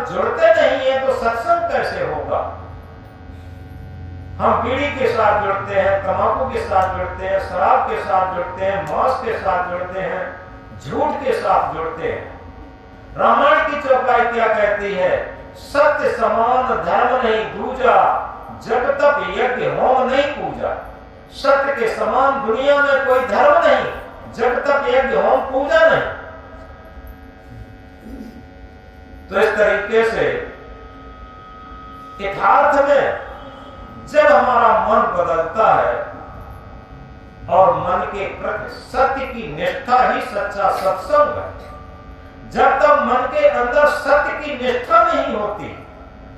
साथ जुड़ते नहीं है तो सत्संग कैसे होगा? हम बीड़ी के साथ जुड़ते हैं, तंबाकू के साथ जुड़ते हैं, शराब के साथ जुड़ते हैं, मांस के साथ जुड़ते हैं, झूठ के साथ जुड़ते हैं। रामायण की चौपाई क्या कहती है? सत्य समान धर्म नहीं दूजा, जब तक यज्ञ होम नहीं पूजा। सत्य के समान दुनिया में कोई धर्म नहीं जब तक यज्ञ होम पूजा नहीं। तो इस तरीके से यथार्थ में जब हमारा मन बदलता है और मन के प्रति सत्य की निष्ठा ही सच्चा सत्संग है। जब तक मन के अंदर सत्य की निष्ठा नहीं होती,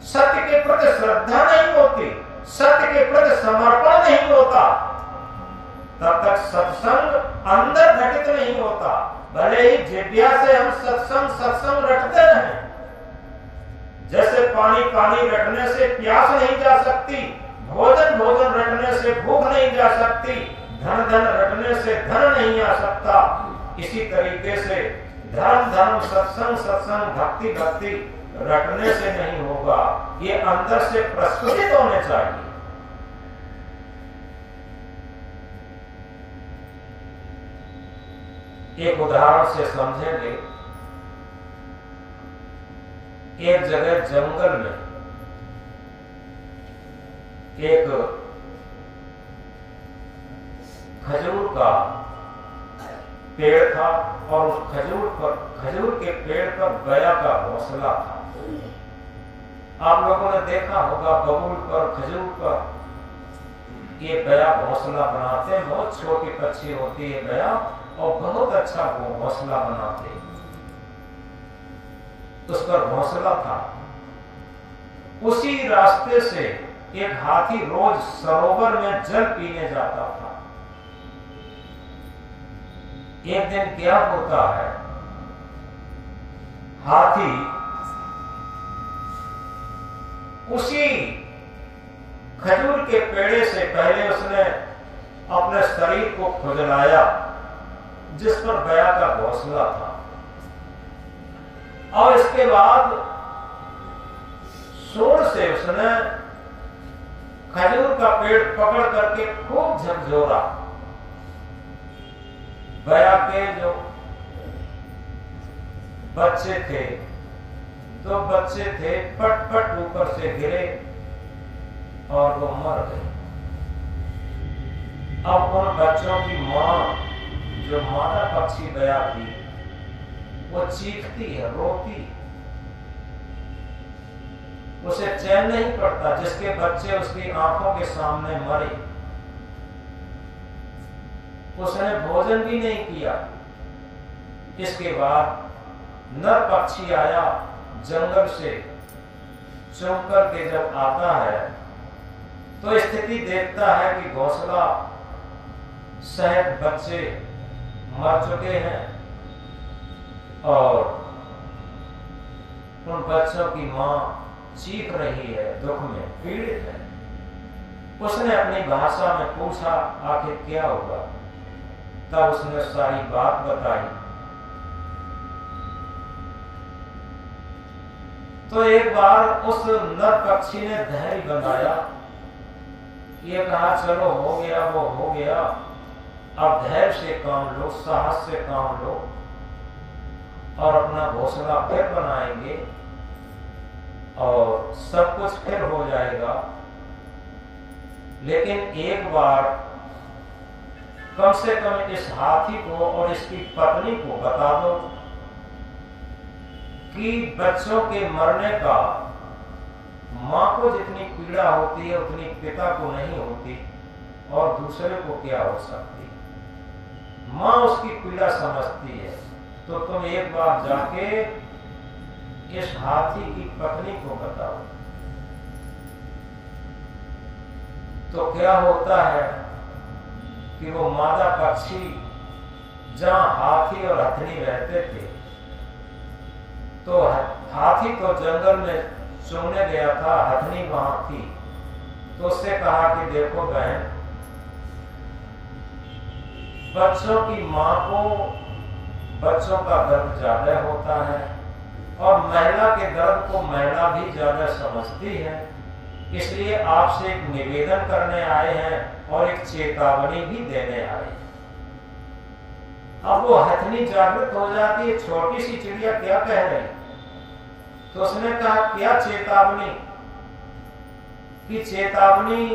सत्य के प्रति श्रद्धा नहीं होती, सत्य के प्रति समर्पण नहीं होता, तब तक सत्संग अंदर घटित नहीं होता। भले ही जिज्ञा से हम सत्संग रटते रहें। जैसे पानी रटने से प्यास नहीं जा सकती, भोजन रटने से भूख नहीं जा सकती, धन रटने से धन नहीं आ सकता, इसी तरीके से धर्म सत्संग भक्ति रटने से नहीं होगा। ये अंदर से प्रस्फुटित होने चाहिए। एक उदाहरण से समझेंगे। एक जगह जंगल में एक खजूर का पेड़ था और उस खजूर के पेड़ पर गया का घोंसला था। आप लोगों ने देखा होगा बबूल पर, खजूर पर ये गया घोंसला बनाते हैं। बहुत छोटी पक्षी होती है गया और बहुत अच्छा वो घोंसला बनाते हैं। उस पर घोंसला था। उसी रास्ते से एक हाथी रोज सरोवर में जल पीने जाता था। एक दिन क्या होता है, हाथी उसी खजूर के पेड़े से पहले उसने अपने शरीर को खुजलाया जिस पर गया का घोंसला था, और इसके बाद सूंड से उसने खजूर का पेड़ पकड़ करके खूब झकझोरा। गया के जो बच्चे थे, तो बच्चे थे पट पट ऊपर से गिरे और वो मर गए। अब उन बच्चों की मां, जो माता पक्षी गया थी, वो चीखती है, रोती, उसे चैन नहीं पड़ता जिसके बच्चे उसकी आंखों के सामने मरे। उसने भोजन भी नहीं किया। इसके बाद नर पक्षी आया जंगल से चुन करके जब आता है तो स्थिति देखता है कि घोंसला सहित बच्चे मर चुके हैं और उन बच्चों की मां चीख रही है, दुख में पीड़ित है। उसने अपनी भाषा में पूछा आखिर क्या होगा। तब उसने सारी बात बताई। तो एक बार उस नर पक्षी ने धैर्य बनाया, ये कहा चलो हो गया वो हो गया, अब धैर्य से काम लो, साहस से काम लो और अपना घोंसला फिर बनाएंगे और सब कुछ फिर हो जाएगा। लेकिन एक बार कम से कम इस हाथी को और इसकी पत्नी को बता दो कि बच्चों के मरने का मां को जितनी पीड़ा होती है उतनी पिता को नहीं होती और दूसरे को क्या हो सकती। मां उसकी पीड़ा समझती है। तो तुम एक बार जाके इस हाथी की पत्नी को बताओ। तो क्या होता है कि वो मादा पक्षी जहां हाथी और हथनी रहते थे, तो हाथी तो जंगल में चुनने गया था, हथनी वहां थी। तो उससे कहा कि देखो बहन, बच्चों की मां को बच्चों का गर्व ज्यादा होता है और महिला के दर्द को महिला भी ज्यादा समझती है। इसलिए आपसे एक निवेदन करने आए हैं और एक चेतावनी भी देने आए हैं। अब वो हथनी जागृत हो जाती है, छोटी सी चिड़िया क्या कह रही, तो उसने कहा क्या चेतावनी, कि चेतावनी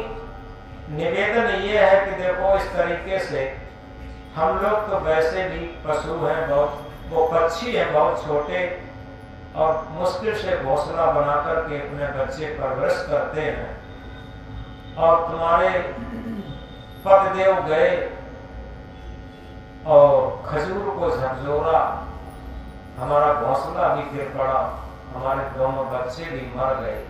निवेदन ये है कि देखो इस तरीके से हम लोग तो वैसे भी पशु हैं, बहुत वो पक्षी है बहुत छोटे, और मुश्किल से घोंसला बना करके अपने बच्चे परवरिश करते हैं, और तुम्हारे पतिदेव गए और खजूर को झकझोरा, हमारा घोंसला भी गिर पड़ा, हमारे दोनों बच्चे भी मर गए।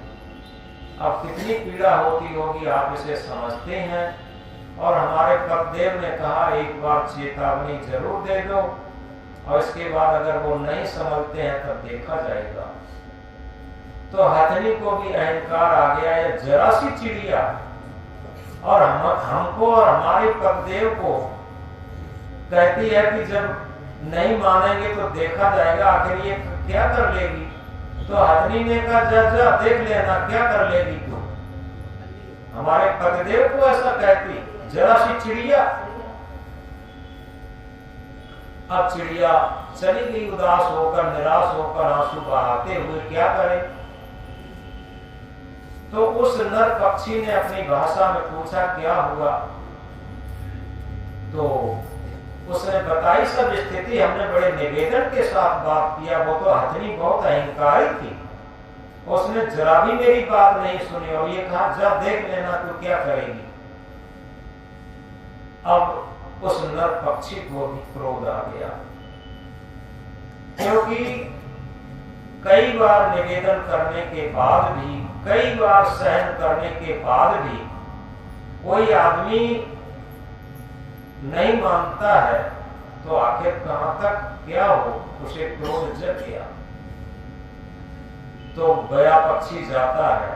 अब कितनी पीड़ा होती होगी आप इसे समझते हैं। और हमारे पतिदेव ने कहा एक बार चेतावनी जरूर दे दो, और इसके बाद अगर वो नहीं संभलते हैं तब देखा जाएगा। तो हथनी को भी अहंकार आ गया, ये जरा सी चिड़िया और हमको और हमारे पतिदेव को कहती है कि जब नहीं मानेंगे तो देखा जाएगा, आखिर ये क्या कर लेगी। तो हथनी ने कहा जा देख लेना क्या कर लेगी तू। हमारे पतिदेव को ऐसा कहती, जरा सी चिड़िया। अब चिड़िया चली गई उदास होकर, निराश होकर, आंसू बहाते हुए, क्या करे। तो उस नर पक्षी ने अपनी भाषा में पूछा क्या हुआ, तो उसने बताई सब स्थिति। हमने बड़े निवेदन के साथ बात किया, वो तो हथनी बहुत अहंकारी थी, उसने जरा भी मेरी बात नहीं सुनी और ये कहा जब देख लेना तो क्या करेगी। अब उस नर पक्षी को भी क्रोध आ गया, क्योंकि कई बार निवेदन करने के बाद भी, कई बार सहन करने के बाद भी कोई आदमी नहीं मानता है, तो आखिर कहां तक क्या हो, उसे क्रोध जग गया। तो गया पक्षी जाता है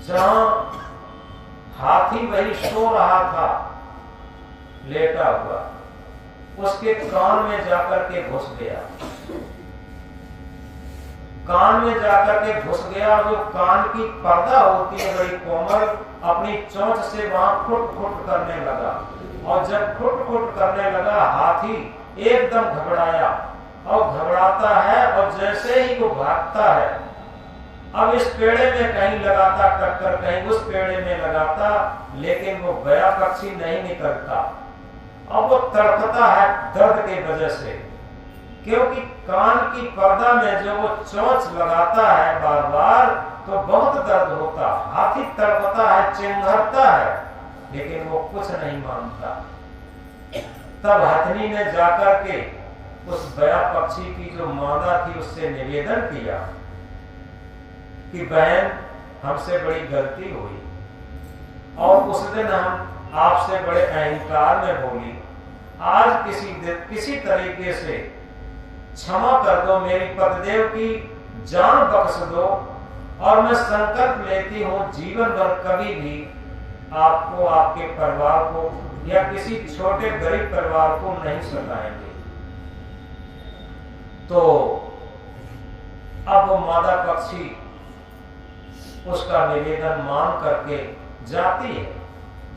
जहां हाथी वही सो रहा था लेटा हुआ, उसके कान में जाकर के घुस गया, कान में जाकर के घुस गया। जो कान की पर्दा होती है बड़ी कोमल, अपनी चोंच से वहां फुट फुट करने लगा, और जब फुट फुट करने लगा हाथी एकदम घबराया, और घबराता है और जैसे ही वो भागता है, अब इस पेड़े में कहीं लगाता टक्कर, कहीं उस पेड़े में लगाता, लेकिन वो गया पक्षी नहीं निकलता। अब वो तड़पता है दर्द के वजह से, क्योंकि कान की पर्दा में जो वो चोंच लगाता है बार बार तो बहुत दर्द होता। हाथी तड़पता है, चिंघरता है, लेकिन वो कुछ नहीं मानता। तब हथनी ने जाकर के उस गया पक्षी की जो मादा थी उससे निवेदन किया कि बहन हमसे बड़ी गलती हुई, और उस दिन हम आपसे बड़े अहंकार में बोली, आज किसी तरीके से क्षमा कर दो, मेरी पतिदेव की जान बख्श दो, और मैं संकल्प लेती हूँ जीवन भर कभी भी आपको, आपके परिवार को या किसी छोटे गरीब परिवार को नहीं सताएंगे। तो अब वो मादा पक्षी उसका निवेदन मान करके जाती है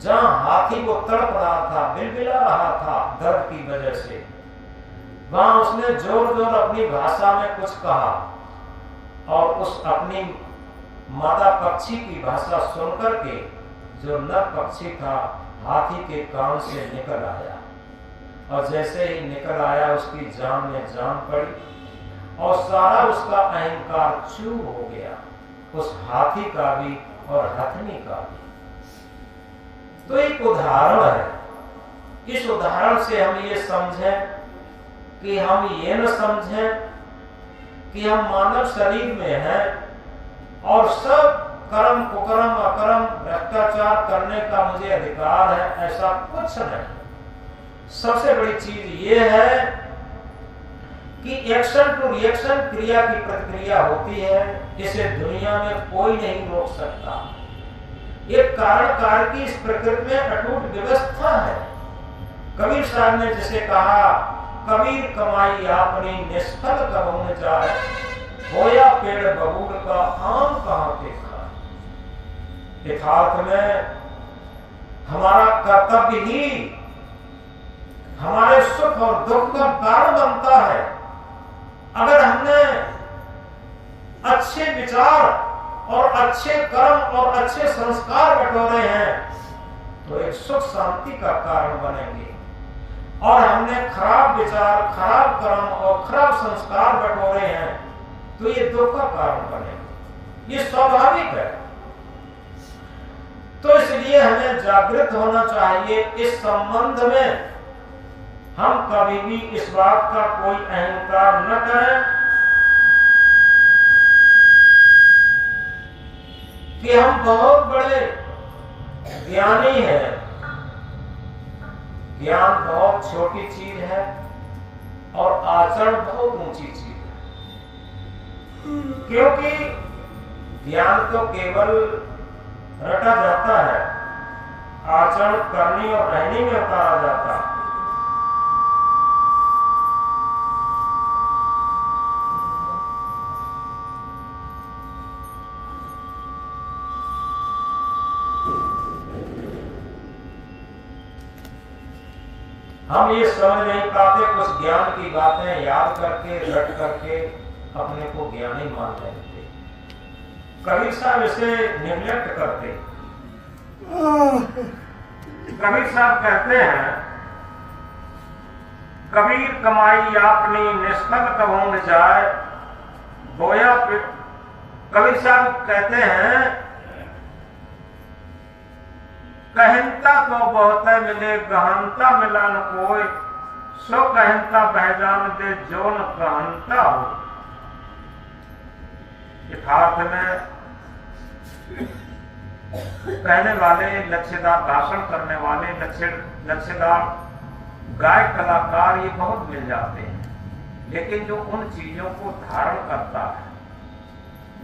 जहां हाथी वो तड़प रहा था, बिलबिला रहा था दर्द की वजह से। वहां उसने जोर जोर अपनी भाषा में कुछ कहा, और उस अपनी मादा पक्षी की भाषा सुनकर के जो नर पक्षी था हाथी के कान से निकल आया, और जैसे ही निकल आया उसकी जान में जान पड़ी, और सारा उसका अहंकार चूर हो गया, उस हाथी का भी और हथनी का भी। तो एक उदाहरण है। इस उदाहरण से हम ये समझें कि हम ये न समझें कि हम मानव शरीर में हैं और सब कर्म कुकर्म अकर्म भ्रष्टाचार करने का मुझे अधिकार है, ऐसा कुछ नहीं। सबसे बड़ी चीज ये है कि एक्शन टू रिएक्शन, क्रिया की प्रतिक्रिया होती है, इसे दुनिया में कोई नहीं रोक सकता। एक कारण कार्य की इस प्रकृति में अटूट व्यवस्था है। कबीर साहब ने जिसे कहा कबीर कमाई आपने निष्फल कबहू न जाए, होया पेड़ बबूल का आम कहां के खाए। यथार्थ में हमारा कर्तव्य ही हमारे सुख और दुख का कारण बनता है। अगर हमने अच्छे विचार और अच्छे कर्म और अच्छे संस्कार बटोरे हैं तो एक सुख शांति का कारण बनेंगे, और हमने खराब विचार, खराब कर्म और खराब संस्कार बटोरे हैं तो ये दुख का कारण बनेंगे। ये स्वाभाविक है। तो इसलिए हमें जागृत होना चाहिए। इस संबंध में हम कभी भी इस बात का कोई अहंकार न करें कि हम बहुत बड़े ज्ञानी हैं। ज्ञान बहुत छोटी चीज है और आचरण बहुत ऊंची चीज है। क्योंकि ज्ञान तो केवल रटा जाता है, आचरण करनी और रहनी में उतारा जाता है। हम ये समझ नहीं पाते, कुछ ज्ञान की बातें याद करके रट करके अपने को ज्ञानी मान लेते। कबीर साहब इसे निग्लेक्ट करते। कबीर साहब कहते हैं, कबीर कमाई आपनी निष्फल कबहू न जाए, बोया। कबीर साहब कहते हैं, कहनता तो बहुत मिले, गहनता मिला न कोई, सो कहनता पहचान दे जो न कहनता हो। यथार्थ में कहने वाले, लक्ष्यदार भाषण करने वाले, लक्ष्यदार गायक कलाकार ये बहुत मिल जाते हैं, लेकिन जो उन चीजों को धारण करता है,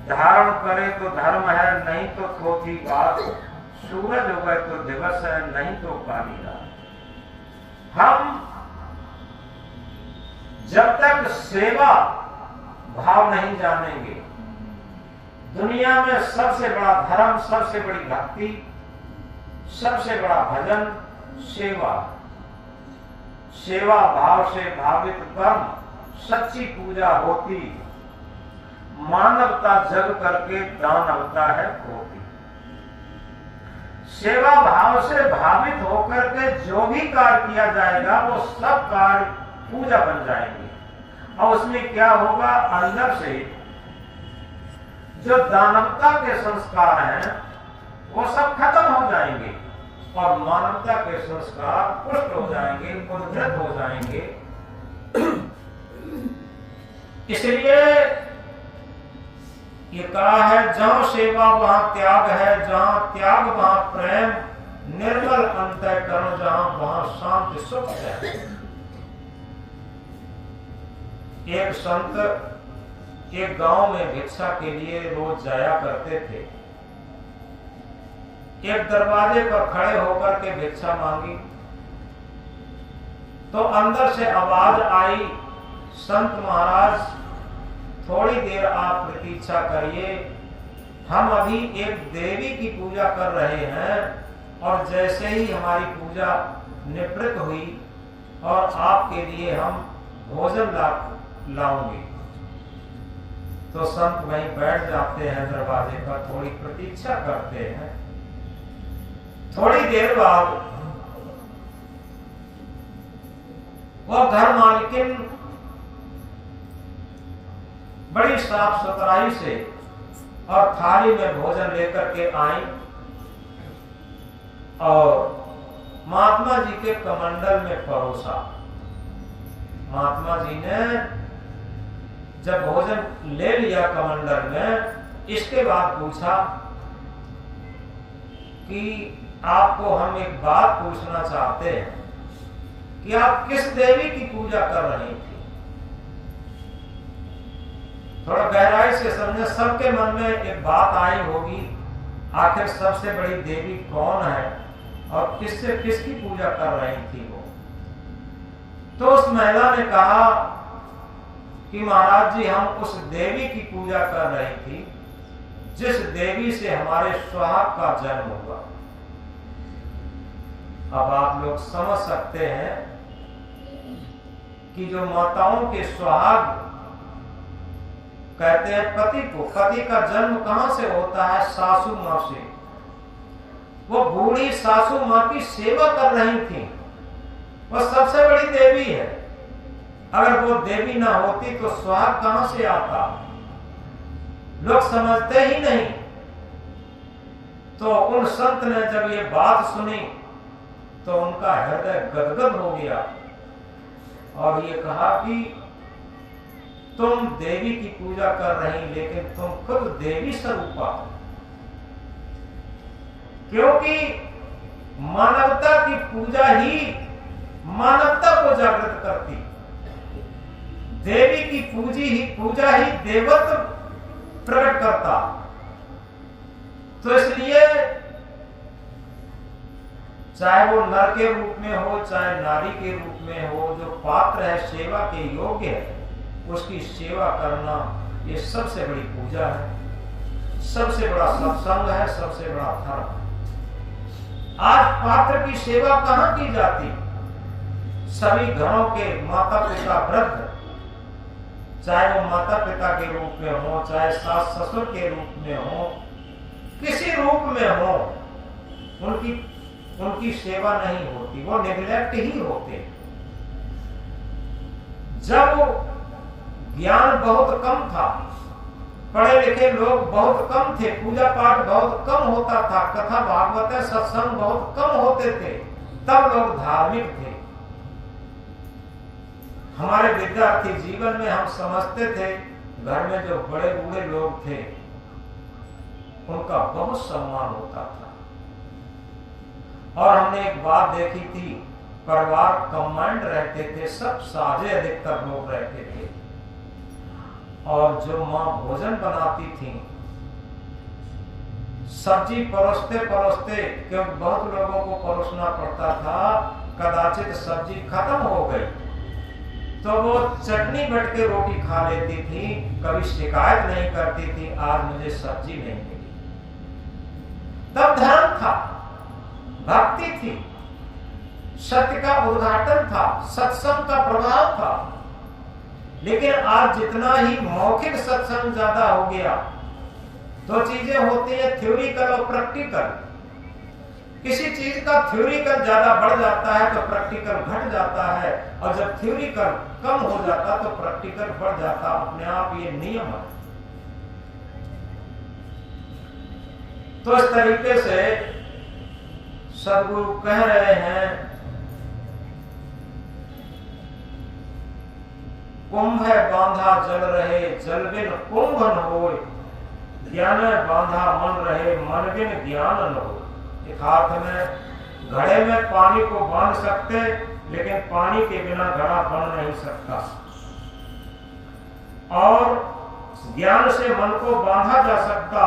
धारण करे तो धर्म है, नहीं तो थोथी बात। सूरज उगे तो दिवस है, नहीं तो काली रात। हम जब तक सेवा भाव नहीं जानेंगे, दुनिया में सबसे बड़ा धर्म, सबसे बड़ी भक्ति, सबसे बड़ा भजन सेवा। सेवा भाव से भावित कर्म सच्ची पूजा होती, मानवता जग करके दानवता है होती। सेवा भाव से भावित होकर के जो भी कार्य किया जाएगा वो सब कार्य पूजा बन जाएंगे, और उसमें क्या होगा, अंदर से जो दानवता के संस्कार हैं वो सब खत्म हो जाएंगे और मानवता के संस्कार पुष्ट हो जाएंगे, उन्नत हो जाएंगे। इसलिए ये कहा है, जहां सेवा वहां त्याग है, जहां त्याग वहां प्रेम, निर्मल अंतःकरण जहां वहां शांति सुख है। एक संत एक गांव में भिक्षा के लिए रोज जाया करते थे। एक दरवाजे पर खड़े होकर के भिक्षा मांगी तो अंदर से आवाज आई, संत महाराज थोड़ी देर आप प्रतीक्षा करिए, हम अभी एक देवी की पूजा कर रहे हैं और जैसे ही हमारी पूजा निवृत्त हुई और आपके लिए हम भोजन लाऊंगे। तो संत वहीं बैठ जाते हैं, दरवाजे पर थोड़ी प्रतीक्षा करते हैं। थोड़ी देर बाद वह घर मालकिन बड़ी साफ सुथराई से और थाली में भोजन लेकर के आई और महात्मा जी के कमंडल में परोसा। महात्मा जी ने जब भोजन ले लिया कमंडल में, इसके बाद पूछा कि आपको हम एक बात पूछना चाहते हैं कि आप किस देवी की पूजा कर रही थी। थोड़ा गहराई से समझे, सबके मन में एक बात आई होगी, आखिर सबसे बड़ी देवी कौन है और किसकी पूजा कर रही थी वो। तो उस महिला ने कहा कि महाराज जी, हम उस देवी की पूजा कर रही थी जिस देवी से हमारे सुहाग का जन्म हुआ। अब आप लोग समझ सकते हैं कि जो माताओं के सुहाग कहते हैं पति को, पति का जन्म कहां से होता है? सासू मां से। वो बूढ़ी सासू मां की सेवा कर रही थी, वह सबसे बड़ी देवी है। अगर वो देवी ना होती तो सुहाग कहां से आता? लोग समझते ही नहीं। तो उन संत ने जब ये बात सुनी तो उनका हृदय गदगद हो गया और ये कहा कि तुम देवी की पूजा कर रही, लेकिन तुम खुद देवी स्वरूपा हो। क्योंकि मानवता की पूजा ही मानवता को जागृत करती। देवी की पूजा ही देवत्व प्रकट करता। तो इसलिए चाहे वो नर के रूप में हो, चाहे नारी के रूप में हो, जो पात्र है, सेवा के योग्य है, उसकी सेवा करना ये सबसे बड़ी पूजा है, सबसे बड़ा सत्संग है, सबसे बड़ा धर्म है। आज पात्र की सेवा कहां की जाती? सभी घरों के माता पिता वृद्ध, चाहे वो माता पिता के रूप में हो, चाहे सास ससुर के रूप में हो, किसी रूप में हो, उनकी सेवा नहीं होती, वो निग्लेक्ट ही होते। जब ज्ञान बहुत कम था, पढ़े लिखे लोग बहुत कम थे, पूजा पाठ बहुत कम होता था, कथा भागवत सत्संग बहुत कम होते थे, तब लोग धार्मिक थे। हमारे विद्यार्थी जीवन में हम समझते थे घर में जो बड़े बूढ़े लोग थे उनका बहुत सम्मान होता था। और हमने एक बात देखी थी, परिवार कंबाइंड रहते थे, सब साझे अधिकतर लोग रहते थे। और जो माँ भोजन बनाती थी, सब्जी परोसते परोसते, क्योंकि बहुत लोगों को परोसना पड़ता था, कदाचित सब्जी खत्म हो गई तो वो चटनी बट के रोटी खा लेती थी, कभी शिकायत नहीं करती थी आज मुझे सब्जी नहीं मिली। तब धर्म था, भक्ति थी, सत्य का उद्घाटन था, सत्संग का प्रभाव था। लेकिन आज जितना ही मौखिक सत्संग ज्यादा हो गया, दो चीजें होती है, थ्योरिकल और प्रैक्टिकल। किसी चीज का थ्योरिकल ज्यादा बढ़ जाता है तो प्रैक्टिकल घट जाता है, और जब थ्योरिकल कम हो जाता तो प्रैक्टिकल बढ़ जाता। अपने आप ये नियम है। तो इस तरीके से सदगुरु कह रहे हैं, कुंभ है बांधा जल रहे, जल बिन कुंभ न होय, ज्ञान बांधा मन रहे, मन बिन ज्ञान न हो। एक अर्थ में घड़े में पानी को बांध सकते, लेकिन पानी के बिना घड़ा बन नहीं सकता। और ज्ञान से मन को बांधा जा सकता,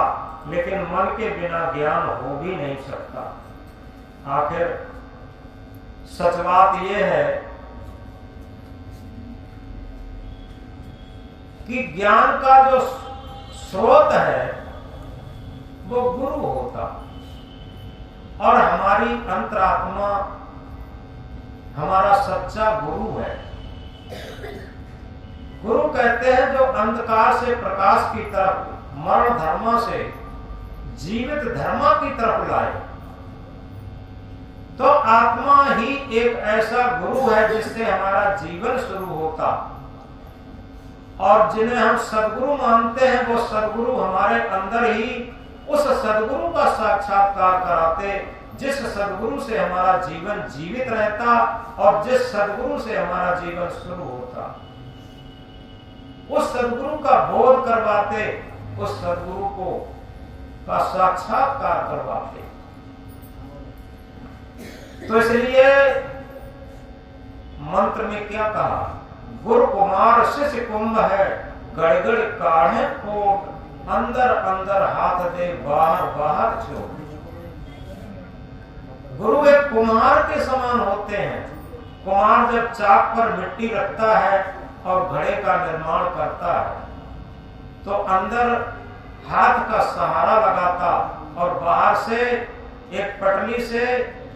लेकिन मन के बिना ज्ञान हो भी नहीं सकता। आखिर सच बात यह है कि ज्ञान का जो स्रोत है वो गुरु होता, और हमारी अंतरात्मा हमारा सच्चा गुरु है। गुरु कहते हैं जो अंधकार से प्रकाश की तरफ, मरण धर्म से जीवित धर्म की तरफ लाए। तो आत्मा ही एक ऐसा गुरु है जिससे हमारा जीवन शुरू होता, और जिन्हें हम सदगुरु मानते हैं वो सदगुरु हमारे अंदर ही उस सदगुरु का साक्षात्कार कराते, जिस सदगुरु से हमारा जीवन जीवित रहता और जिस सदगुरु से हमारा जीवन शुरू होता। उस सदगुरु का बोध करवाते, उस सदगुरु को का साक्षात्कार करवाते। तो इसलिए मंत्र में क्या कहा, गुरु कुमार शिष्य कुंभ है, गड़गड़ काढ़े कोट, अंदर अंदर हाथ दे, बाहर बाहर छोड़। गुरु एक कुम्हार के समान होते हैं, कुम्हार जब चाक पर मिट्टी रखता है और घड़े का निर्माण करता है तो अंदर हाथ का सहारा लगाता और बाहर से एक पटली से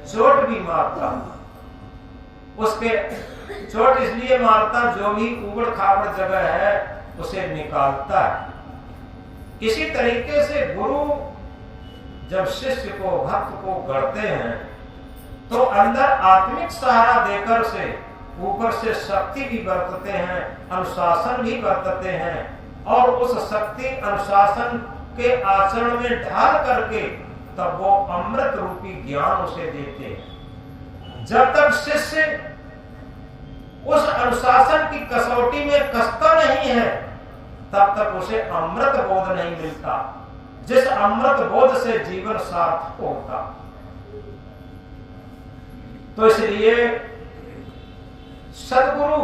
चोट भी मारता। उसके चोट इसलिए मारता जो भी उबड़ खाबड़ जगह है उसे निकालता है। इसी तरीके से गुरु जब शिष्य को भक्त को गढ़ते हैं तो अंदर आत्मिक सहारा देकर से ऊपर से शक्ति भी बरतते हैं, अनुशासन भी बरतते हैं और उस शक्ति अनुशासन के आचरण में ढाल करके तब वो अमृत रूपी ज्ञान उसे देते हैं। जब तक शिष्य उस अनुशासन की कसौटी में कसता नहीं है तब तक उसे अमृत बोध नहीं मिलता, जिस अमृत बोध से जीवन सार्थक होता। तो इसलिए सदगुरु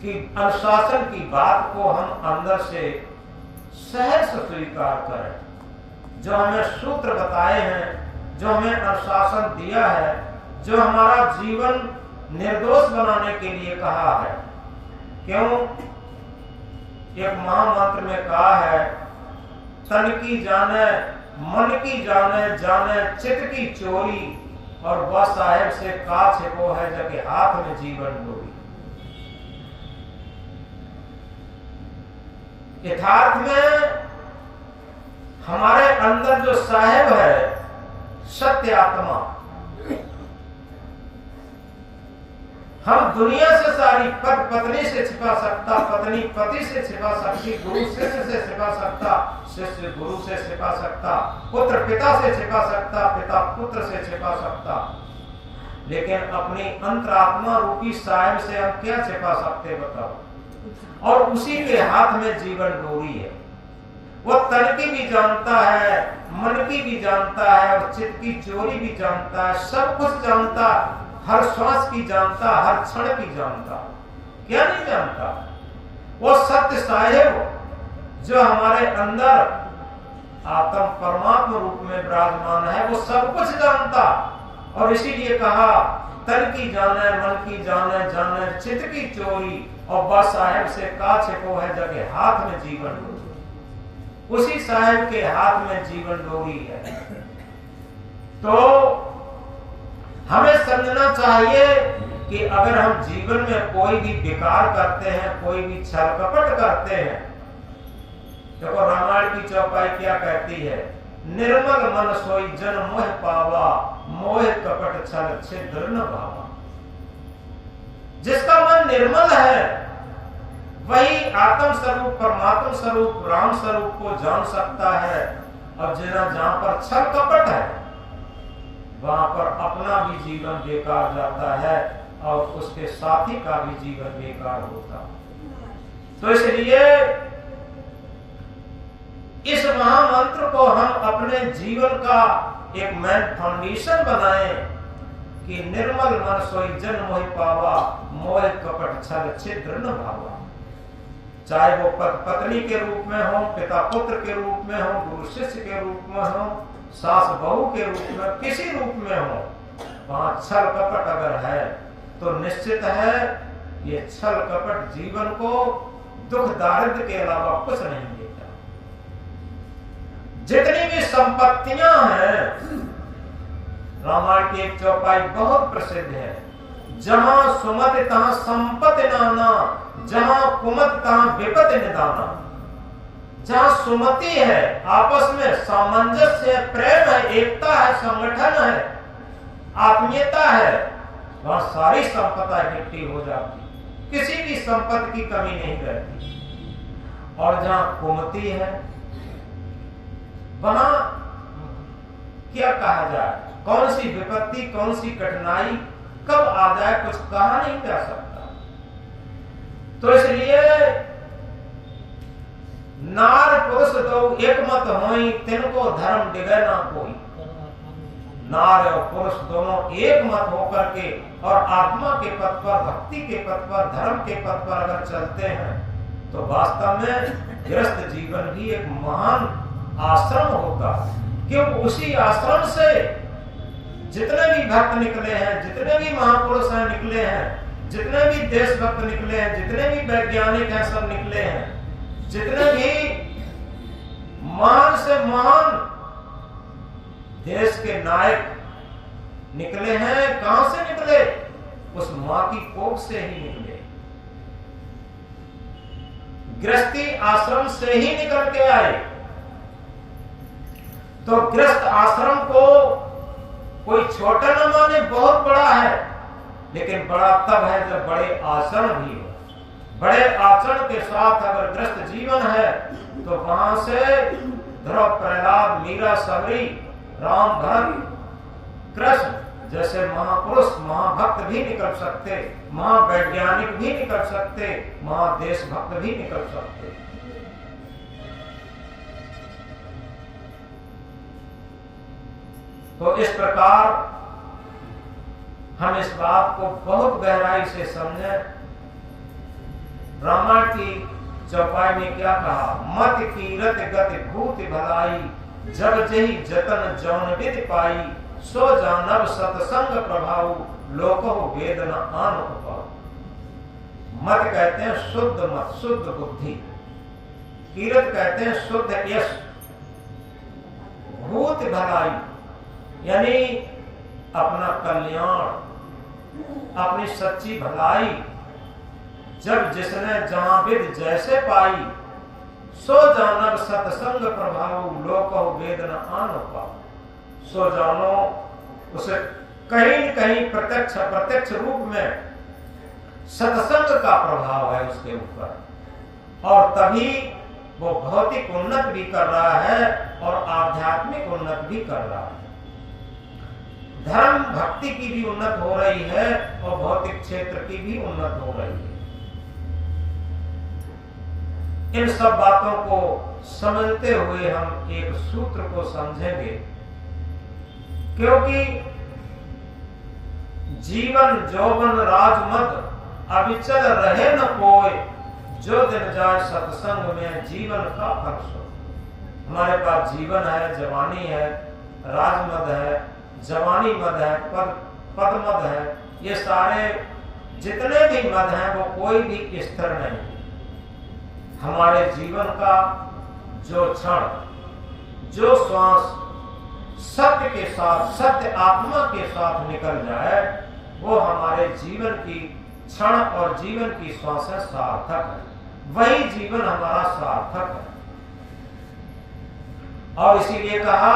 की अनुशासन की बात को हम अंदर से सहज स्वीकार करें। जो हमें सूत्र बताए हैं, जो हमें अनुशासन दिया है, जो हमारा जीवन निर्दोष बनाने के लिए कहा है। क्यों? एक महामंत्र में कहा है, तन की जाने मन की जाने, जाने चित्त की चोरी, और वह साहेब से का छिपो है जबकि हाथ में जीवन डोरी। यथार्थ में हमारे अंदर जो साहेब है सत्य आत्मा, हम दुनिया से सारी पत्नी से छिपा सकता, पत्नी पति से छिपा सकती, गुरु शिष्य से छिपा सकता, शिष्य गुरु से छिपा सकता, पुत्र पिता से छिपा सकता, पिता पुत्र से छिपा सकता, लेकिन अपनी अंतरात्मा रूपी साहिब से हम क्या छिपा सकते बताओ। और उसी के हाथ में जीवन डोरी है। वो तन की भी जानता है, मन की भी जानता है और चित्त की चोरी भी जानता है, सब कुछ जानता, हर श्वास की जानता, हर क्षण की जानता। क्या नहीं जानता? वो सत्य साहेब जो हमारे अंदर आत्म परमात्मा रूप में विराजमान है, वो सब कुछ जानता। और इसीलिए कहा, तन की जाने, मन की जाने, जाने चित्त की चोरी, और बस साहेब से का छिपो है जगह हाथ में जीवन डोरी। उसी साहेब के हाथ में जीवन डोरी है। तो हमें समझना चाहिए कि अगर हम जीवन में कोई भी विकार करते हैं, कोई भी छल कपट करते हैं, देखो रामायण की चौपाई क्या कहती है, निर्मल मन सोई जन मोह पावा, मोह कपट छल छिद्र न भावा। जिसका मन निर्मल है वही आत्म स्वरूप, परमात्म स्वरूप, राम स्वरूप को जान सकता है। अब जहां पर छल कपट है वहां पर अपना भी जीवन बेकार जाता है और उसके साथी का भी जीवन बेकार होता। तो इसलिए इस महामंत्र को हम अपने जीवन का एक मेन फाउंडेशन बनाएं कि निर्मल मन सोई जन मोह पावा, मोह कपट छल छिद्र न भावा। चाहे वो पत्नी के रूप में हो, पिता पुत्र के रूप में हो, गुरु शिष्य के रूप में हो, सास बहू के रूप में, किसी रूप में हो, वहां छल कपट अगर है तो निश्चित है ये छल कपट जीवन को दुख दारिद्र के अलावा कुछ नहीं देता। जितनी भी संपत्तियां हैं, रामायण की एक चौपाई बहुत प्रसिद्ध है, जहां सुमति तहां संपत्ति नाना, जहां कुमत तहां विपत्ति निदाना। जहां सुमति है, आपस में सामंजस्य है, प्रेम है, एकता है, संगठन है, आत्मीयता है, वहां सारी संपदा इकट्ठी हो जाती, किसी भी संपत्ति की कमी नहीं रहती। और जहां कुमति है वहां क्या कहा जाए, कौन सी विपत्ति, कौन सी कठिनाई कब आ जाए कुछ कहा नहीं जा सकता। तो इसलिए नार पुरुष दो एक मत होई, तिनको धर्म डिगे ना कोई। नार और पुरुष दोनों एक मत होकर के और आत्मा के पथ पर, भक्ति के पथ पर, धर्म के पथ पर अगर चलते हैं तो वास्तव में गृहस्थ जीवन भी एक महान आश्रम होता है। क्योंकि उसी आश्रम से जितने भी भक्त निकले हैं, जितने भी महापुरुष हैं निकले हैं, जितने भी देशभक्त निकले हैं, जितने भी वैज्ञानिक हैं सब निकले हैं, जितने भी महान से महान देश के नायक निकले हैं, कहां से निकले? उस मां की कोख से ही निकले, गृहस्थी आश्रम से ही निकल के आए। तो गृहस्थ आश्रम को कोई छोटा न माने, बहुत बड़ा है, लेकिन बड़ा तब है जब बड़े आचरण भी हो। बड़े आचरण के साथ अगर गृहस्थ जीवन है तो वहां से ध्रुव, प्रहलाद, मीरा, सबरी, राम, भरत, कृष्ण जैसे महापुरुष, महाभक्त भी निकल सकते, महावैज्ञानिक भी निकल सकते, महादेशभक्त भी निकल सकते। तो इस प्रकार हम इस बात को बहुत गहराई से समझें। रामायण की चौपाई में क्या कहा? मत कीरत गति भूत भलाई, जब जही जतन जौन विधि पाई, सो जानब सत्संग प्रभाव, लोको वेद न आन उपाव। मत कहते हैं शुद्ध मत, शुद्ध बुद्धि। कीरत कहते हैं शुद्ध यश। भूत भलाई यानी अपना कल्याण, अपनी सच्ची भलाई जब जिसने जहां विद जैसे पाई, सो जानब सत्संग प्रभाव, लोको वेद न आन उपाव। सो जानो उसे कहीं न कहीं प्रत्यक्ष अप्रत्यक्ष रूप में सत्संग का प्रभाव है उसके ऊपर, और तभी वो भौतिक उन्नत भी कर रहा है और आध्यात्मिक उन्नत भी कर रहा है। धर्म भक्ति की भी उन्नत हो रही है और भौतिक क्षेत्र की भी उन्नत हो रही है। इन सब बातों को समझते हुए हम एक सूत्र को समझेंगे, क्योंकि जीवन जौवन राजमद अविचल रहे न कोय, जो दिन जाए सत्संग में जीवन का फल सो। हमारे पास जीवन है, जवानी है, राजमद है, जवानी मद है, पद मद है, ये सारे जितने भी मद हैं वो कोई भी स्थिर नहीं। हमारे जीवन का जो क्षण, जो श्वास सत्य के साथ, सत्य आत्मा के साथ निकल जाए, वो हमारे जीवन की क्षण और जीवन की श्वासें सार्थक है। वही जीवन हमारा सार्थक है। और इसीलिए कहा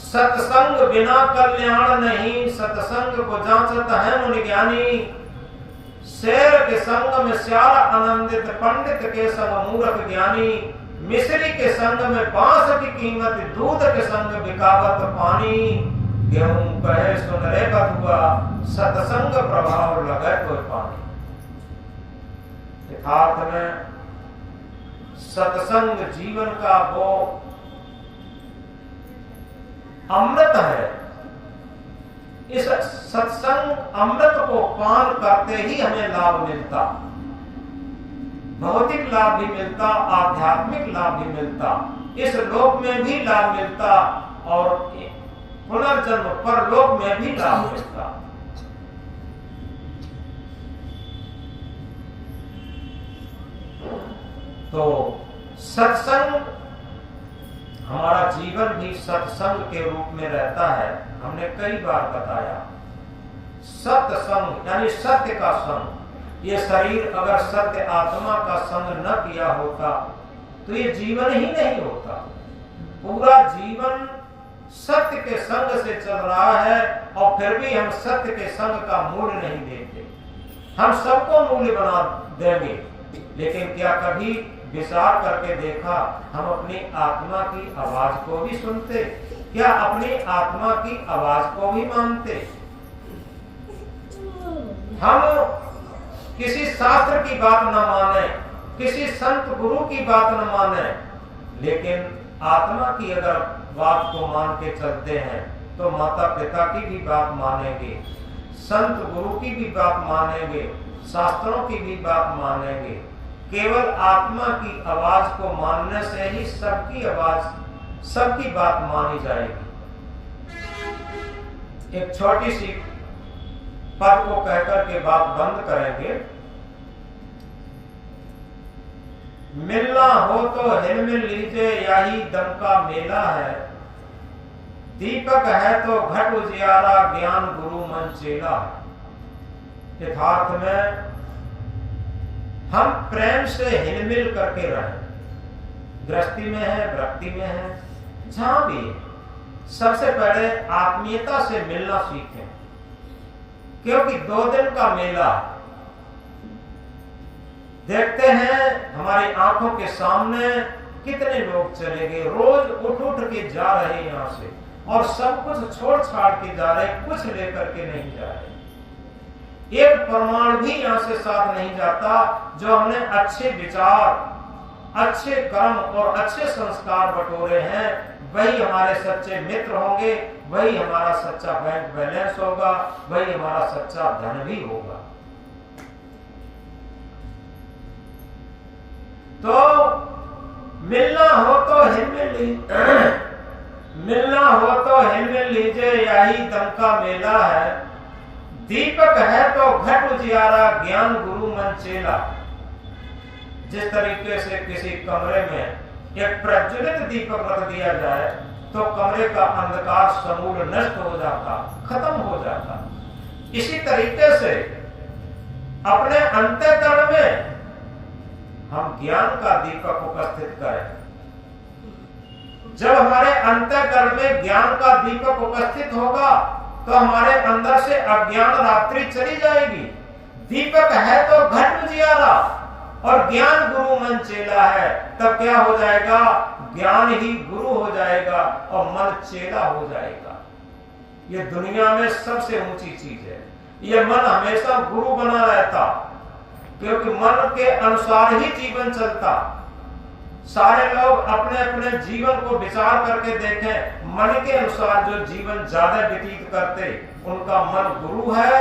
सत्संग बिना कल्याण नहीं, सत्संग को जांचत है मुनि ज्ञानी। शेर के संग में श्याल आनंदित, पंडित के संग मूर्ख ज्ञानी। मिश्री के संग में बांस की कीमत, दूध के संग बिकावत पानी। गेहूं कहे सुन रे बधुआ, सत्संग प्रभाव लगे कोई पानी। यथार्थ में सत्संग जीवन का वो अमृत है। इस सत्संग अमृत को पान करते ही हमें लाभ मिलता, भौतिक लाभ भी मिलता, आध्यात्मिक लाभ भी मिलता, इस लोक में भी लाभ मिलता और पुनर्जन्म परलोक में भी लाभ मिलता। तो सत्संग, हमारा जीवन भी सत्संग के रूप में रहता है। हमने कई बार बताया सत्संग यानी सत्य का संग। ये शरीर अगर सत्य आत्मा का संग न किया होता तो ये जीवन ही नहीं होता। पूरा जीवन सत्य के संग से चल रहा है और फिर भी हम सत्य के संग का मूल्य नहीं देते। हम सबको मूल्य बना देंगे, लेकिन क्या कभी विचार करके देखा हम अपनी आत्मा की आवाज को भी सुनते? क्या अपनी आत्मा की आवाज को भी मानते? हम किसी शास्त्र की बात न माने, किसी संत गुरु की बात न माने, लेकिन आत्मा की अगर बात को मान के चलते हैं तो माता पिता की भी बात मानेंगे, संत गुरु की भी बात मानेंगे, शास्त्रों की भी बात मानेंगे। केवल आत्मा की आवाज को मानने से ही सबकी आवाज, सबकी बात मानी जाएगी। एक छोटी सी पद को कहकर के बात बंद करेंगे। मिलना हो तो हिलमिल लीजिए, यही दम का मेला है। दीपक है तो घट उजियारा, ज्ञान गुरु मन चेला। यथार्थ में हम प्रेम से हिलमिल करके रहें, गृहस्थी में है, भक्ति में है, जहां भी है, सबसे पहले आत्मीयता से मिलना सीखें, क्योंकि 2 दिन का मेला देखते हैं हमारी आंखों के सामने कितने लोग चले गए, रोज उठ उठ के जा रहे हैं यहां से, और सब कुछ छोड़ छाड़ के जा रहे, कुछ लेकर के नहीं जा रहे। एक प्रमाण भी यहां से साथ नहीं जाता। जो हमने अच्छे विचार, अच्छे कर्म और अच्छे संस्कार बटोरे हैं, वही हमारे सच्चे मित्र होंगे, वही हमारा सच्चा बैंक बैलेंस होगा, वही हमारा सच्चा धन भी होगा। तो मिलना हो तो हिलमिल लीजिए, यही दम का मेला है। दीपक है तो घट उजियारा, ज्ञान गुरु मन चेला। जिस तरीके से किसी कमरे में एक प्रज्वलित दीपक रख दिया जाए तो कमरे का अंधकार समूल नष्ट हो जाता, खत्म हो जाता। इसी तरीके से अपने अंतःकरण में हम ज्ञान का दीपक उपस्थित करें। जब हमारे अंतःकरण में ज्ञान का दीपक उपस्थित होगा तो हमारे अंदर से अज्ञान रात्रि चली जाएगी। दीपक है तो घट उजियारा और ज्ञान गुरु मन चेला है। तब क्या हो जाएगा? ज्ञान ही गुरु हो जाएगा और मन चेला हो जाएगा। ये दुनिया में सबसे ऊंची चीज है। ये मन हमेशा गुरु बना रहता, क्योंकि मन के अनुसार ही जीवन चलता। सारे लोग अपने अपने जीवन को विचार करके देखें, मन के अनुसार जो जीवन ज्यादा व्यतीत करते, उनका मन गुरु है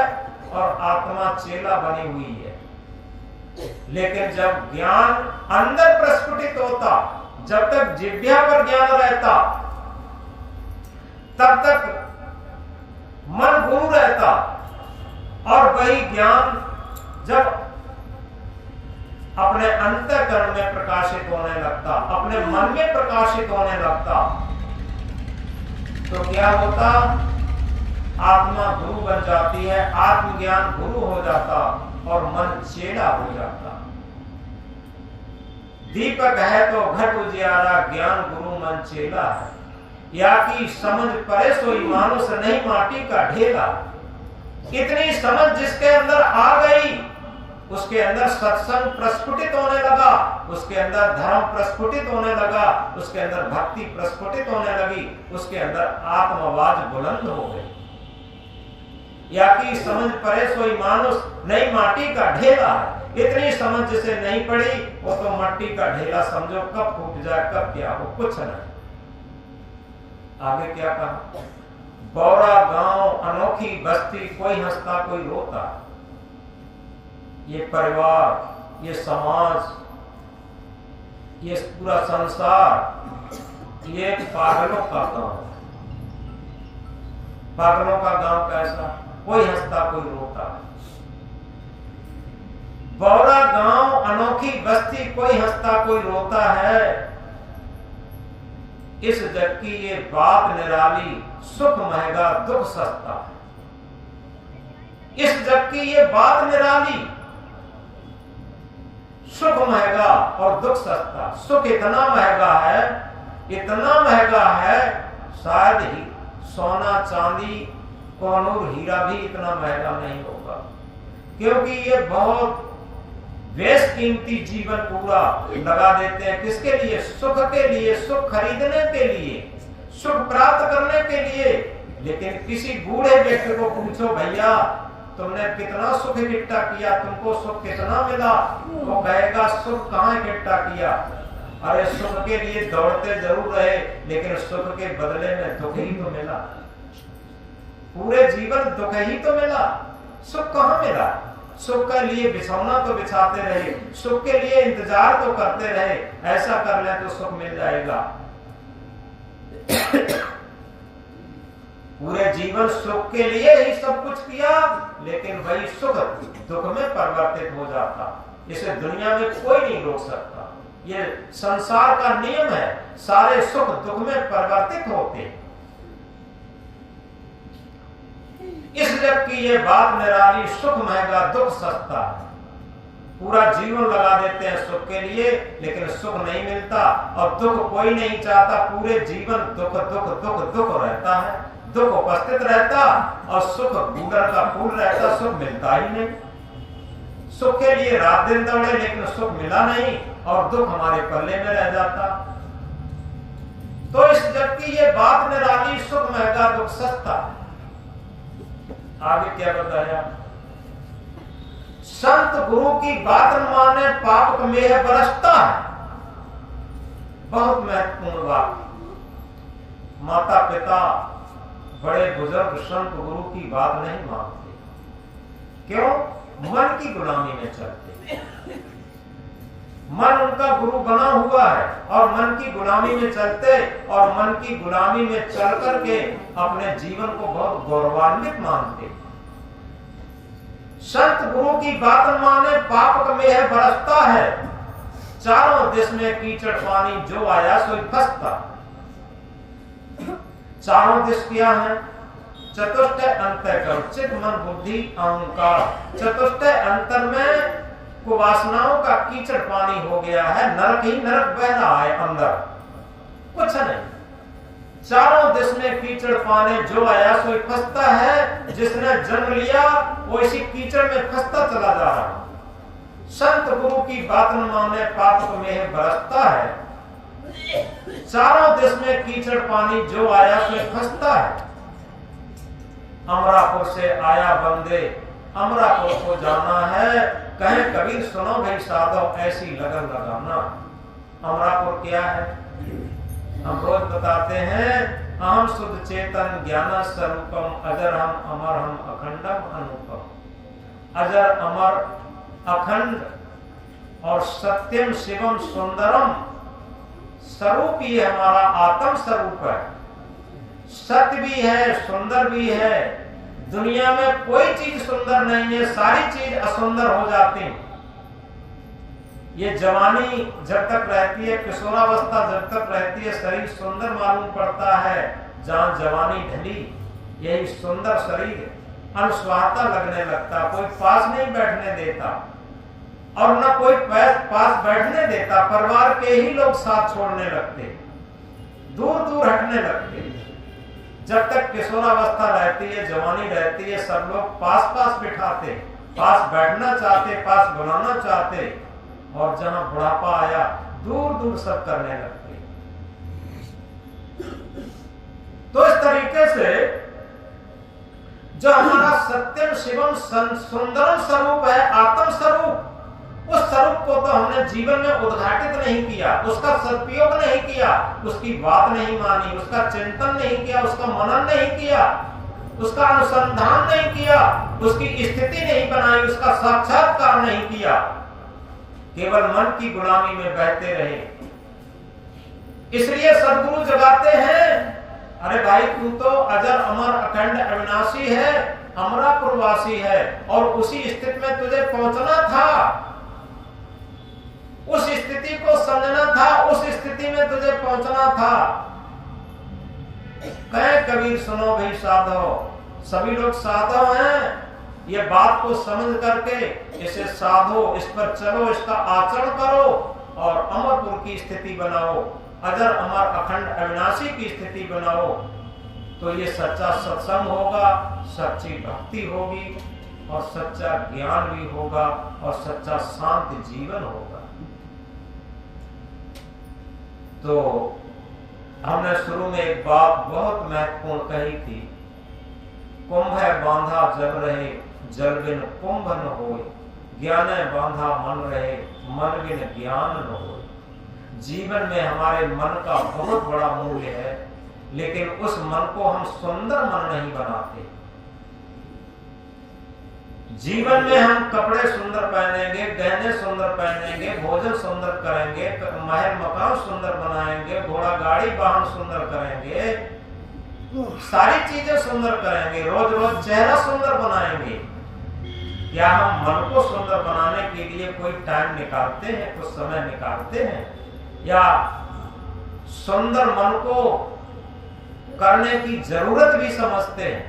और आत्मा चेला बनी हुई है। लेकिन जब ज्ञान अंदर प्रस्फुटित होता, जब तक जिह्वा पर ज्ञान रहता, तब तक मन गुरु रहता, और वही ज्ञान जब अपने अंतःकरण में प्रकाशित होने लगता, अपने मन में प्रकाशित होने लगता, तो क्या होता? आत्मा गुरु बन जाती है, आत्मज्ञान गुरु हो जाता और मन चेला हो जाता। दीपक है तो घट उजियारा, ज्ञान गुरु मन चेला है। या कि समझ परे सोई मानुष नहीं माटी का ढेला। इतनी समझ जिसके अंदर आ गई, उसके अंदर सत्संग प्रस्फुटित होने लगा, उसके अंदर धर्म प्रस्फुटित होने लगा, उसके अंदर भक्ति प्रस्फुटित होने लगी, उसके अंदर आत्मवाज बुलंद हो गई। या कि समझ परे सोई मानुष नहीं माटी का ढेला है। इतनी समझ जिसे नहीं पड़ी, वो तो मट्टी का ढेला समझो, कब फूट जाए कब क्या हो, कुछ नहीं। आगे क्या कहा? बौरा गांव अनोखी बस्ती, कोई हंसता कोई रोता। ये परिवार, ये समाज, ये पूरा संसार, ये पागलों का गांव। पागलों का गांव कैसा? कोई हंसता कोई रोता। बौरा गांव अनोखी बस्ती, कोई हंसता कोई रोता है। इस जग की ये बात निराली, सुख महंगा दुख सस्ता। इस जग की ये बात निराली, सुख महंगा और दुख सस्ता। सुख इतना महंगा है, इतना महंगा है, शायद ही सोना चांदी कोनूर हीरा भी इतना महंगा नहीं होगा। क्योंकि ये बहुत बेशकीमती जीवन पूरा लगा देते हैं। किसके लिए? सुख के लिए, सुख खरीदने के लिए, सुख प्राप्त करने के लिए। लेकिन किसी बूढ़े व्यक्ति को पूछो, भैया तुमने कितना सुख इकट्ठा किया, तुमको सुख कितना मिला? वो कहेगा सुख कहाँ इकट्ठा किया? अरे सुख के लिए दौड़ते जरूर रहे, लेकिन सुख के बदले में दुख ही तो मिला। पूरे जीवन दुख ही तो मिला, सुख कहाँ मिला? सुख के लिए बिछौना तो बिछाते रहे, सुख के लिए इंतजार तो करते रहे, ऐसा कर ले तो सुख मिल जाएगा। पूरे जीवन सुख के लिए ही सब कुछ किया, लेकिन वही सुख दुख में परिवर्तित हो जाता। इसे दुनिया में कोई नहीं रोक सकता। ये संसार का नियम है, सारे सुख दुख में परिवर्तित होते। इस जग की ये बात निराली, सुख महंगा दुख सस्ता है। पूरा जीवन लगा देते हैं सुख के लिए, लेकिन सुख नहीं मिलता, और दुख कोई नहीं चाहता। पूरे जीवन दुख दुख दुख दुख रहता है, दुख उपस्थित रहता, और सुख गूगल का फूल रहता, सुख मिलता ही नहीं। सुख के लिए रात दिन दौड़े, लेकिन सुख मिला नहीं, और दुख हमारे पल्ले में रह जाता। तो इस जग की ये बात निराली, सुख महंगा दुख सस्ता। आगे क्या बताया? संत गुरु की बात न माने पाप में बरसता है। बहुत महत्वपूर्ण बात। माता पिता बड़े बुजुर्ग संत गुरु की बात नहीं मानते। क्यों? मन की गुलामी में चलते। मन उनका गुरु बना हुआ है, और मन की गुलामी में चलते, और मन की गुलामी में चल करके अपने जीवन को बहुत गौरवान्वित मानते। संत गुरु की बात माने पाप में बरसता है। चारों दिश में कीचड़ पानी, जो आया सो फंसता। चारों दिश क्या है? चतुष्ट अंतःकरण, चित्त मन बुद्धि अहंकार। चतुष्ट अंतर में कुवासनाओं का कीचड़ पानी हो गया है, नरक ही नरक बह रहा है अंदर, कुछ नहीं। चारों दिश में कीचड़ पाने, जो आया सो फंसता है। जिसने जन्म लिया वो इसी कीचड़ में फंसता चला जा रहा। संत गुरु की बात न माने पाप में बरसता है। चारों दिश में कीचड़ पानी, जो आया सो फंसता है। अमरापुर से आया बंदे, अमरापुर को जाना है। कहे कबीर सुनो भाई साधो, ऐसी लगन लगाना। अमरापुर क्या है? हम रोज बताते हैं, अहम शुद्ध चेतन ज्ञान स्वरूपम, अजर हम अमर हम अखंडम अनुपम। अजर अमर अखंड और सत्यम शिवम सुंदरम स्वरूप ही हमारा आत्म स्वरूप है। सत्य भी है, सुंदर भी है। दुनिया में कोई चीज सुंदर नहीं है, सारी चीज असुंदर हो जाती। ये जवानी जब तक रहती है, किशोरावस्था जब तक रहती है, शरीर सुंदर मालूम पड़ता है। जहां जवानी ढली, यही सुंदर शरीर अनस्वार्था लगने लगता। कोई पास नहीं बैठने देता, और न कोई पास बैठने देता। परिवार के ही लोग साथ छोड़ने लगते, दूर दूर हटने लगते। जब तक किशोरावस्था रहती है, जवानी रहती है, सब लोग पास पास बिठाते, पास बैठना चाहते, पास बुलाना चाहते। और जहां बुढ़ापा आया, दूर दूर सब करने लगते। तो इस तरीके से जो हमारा सत्यम शिवम सुंदरम स्वरूप है, आत्म स्वरूप, उस स्वरूप को तो हमने जीवन में उद्घाटित नहीं किया, उसका सदुपयोग नहीं किया, उसकी बात नहीं मानी, उसका चिंतन नहीं किया, उसका मनन नहीं किया, उसका अनुसंधान नहीं किया, उसकी स्थिति नहीं बनाई, उसका साक्षात्कार नहीं किया। केवल मन की गुलामी में बहते रहे। इसलिए सदगुरु जगाते हैं, अरे भाई तू तो अजर अमर अखंड अविनाशी है, अमरापुरवासी है, और उसी स्थिति में तुझे पहुंचना था। उस स्थिति को समझना था, उस स्थिति में तुझे पहुंचना था। कहे कबीर सुनो भाई साधो, सभी लोग साधो हैं। ये बात को समझ करके इसे साधो, इस पर चलो, इसका आचरण करो, और अमरपुर की स्थिति बनाओ, अजर अमर अखंड अविनाशी की स्थिति बनाओ। तो ये सच्चा सत्संग होगा, सच्ची भक्ति होगी, और सच्चा ज्ञान भी होगा, और सच्चा शांत जीवन होगा। तो हमने शुरू में एक बात बहुत महत्वपूर्ण कही थी, कुंभ है बांधा जल रहे, जल बिन कुंभ न होए। ज्ञान है बांधा मन रहे, मन बिन ज्ञान न होए। जीवन में हमारे मन का बहुत बड़ा मूल्य है, लेकिन उस मन को हम सुंदर मन नहीं बनाते। जीवन में हम कपड़े सुंदर पहनेंगे, गहने सुंदर पहनेंगे, भोजन सुंदर करेंगे, महल मकान सुंदर बनाएंगे, घोड़ा गाड़ी वाहन सुंदर करेंगे, सारी चीजें सुंदर करेंगे, रोज रोज चेहरा सुंदर बनाएंगे। क्या हम मन को सुंदर बनाने के लिए कोई टाइम निकालते हैं, कुछ समय निकालते हैं, या सुंदर मन को करने की जरूरत भी समझते हैं?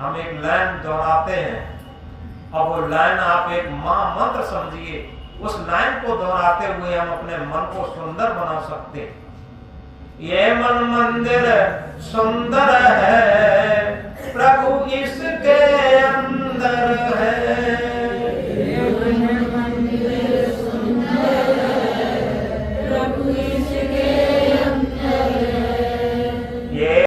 हम एक लाइन दोहराते हैं, अब वो लाइन आप एक महामंत्र समझिए, उस लाइन को दोहराते हुए हम अपने मन को सुंदर बना सकते हैं। ये मन मंदिर सुंदर है, प्रभु इस